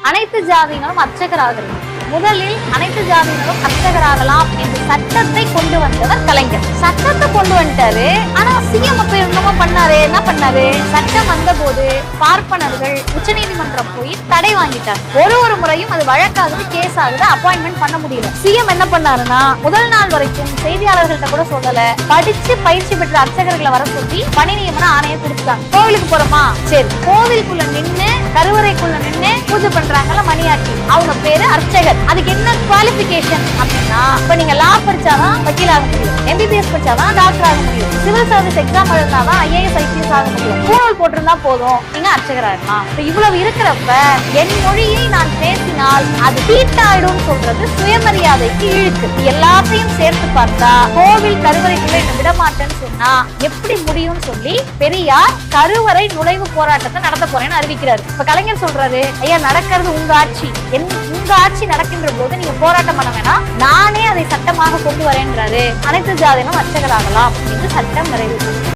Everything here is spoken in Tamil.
அனைத்து ஜாதியினரும் அர்ச்சகராகிறது. முதலில் அனைத்து ஜாதியினரும் அர்ச்சகராகலாம் என்ற சட்டத்தை கொண்டு வந்தவர் கலைஞர். சட்டத்தை கொண்டு வந்துட்டாரு. ஆனா சிஎம் அப்ப என்னமோ பண்ணாரு. என்ன பண்ணாரு? சட்டம் வந்த போது பார்ப்பனர்கள் உச்சநீதிமன்றம் போய் தடை வாங்கிட்டார். ஒரு முறையும் அது வழக்காகுது, கேஸ் ஆகுது, அப்பாயின்மெண்ட் பண்ண முடியல. சிஎம் என்ன பண்ணாருன்னா முதல் நாள் வரைக்கும் செய்தியாளர்கள்ட்ட கூட சொல்லல, படிச்சு பயிற்சி பெற்ற அர்ச்சகர்களை வர சொல்லி பணி நியமன ஆணையை கொடுத்தாங்க. கோவிலுக்கு போறோமா, சரி, கோவிலுக்குள்ள நின்னு கருவறைக்குள்ள நின்னு பூஜை பண்றாங்கல்ல மணியாட்டி, அவங்க பேரு அர்ச்சகர். அதுக்கு என்ன குவாலிபிகேஷன் அப்படின்னா, இப்ப நீங்க லா படிச்சாதான் வக்கீல் ஆக முடியும், எம்பிபிஎஸ் படிச்சாதான் டாக்டர் ஆக முடியும், சிவில் சர்வீஸ் எக்ஸாம் எழுதினாதான் ஐஏஎஸ் ஐபிஎஸ் ஆக முடியும். பூணூல் போட்டிருந்தா போதும், நீங்க அர்ச்சகரா இருக்கலாம். இப்ப இவ்வளவு இருக்கிறப்ப என் மொழியை நான் பேசினால் அது தீட்டாயிடும் சொல்றது சுயமரியாதைக்கு இழுக்கு. எல்லாத்தையும் சேர்த்து பார்த்தா கோவில் கருவறைக்குள்ள என்ன விட மாட்டேன்னு சொன்னா எப்படி முடியும்னு சொல்லி பெரியார் கருவறை நுழைவு போராட்டத்தை நடத்த போறேன்னு அறிவிக்கிறாரு. இப்ப கலைஞர் சொல்றாரு, ஐயா நடக்கிறது உங்க ஆட்சி, உங்க ஆட்சி நடக்கின்ற போது நீங்க போராட்டம் பண்ண வேணாம், நானே அதை சட்டமாக கொண்டு வரேன்றாரு. அனைத்து ஜாதியினரும் அர்ச்சகராகலாம் என்று சட்டம் நிறைவேற்று.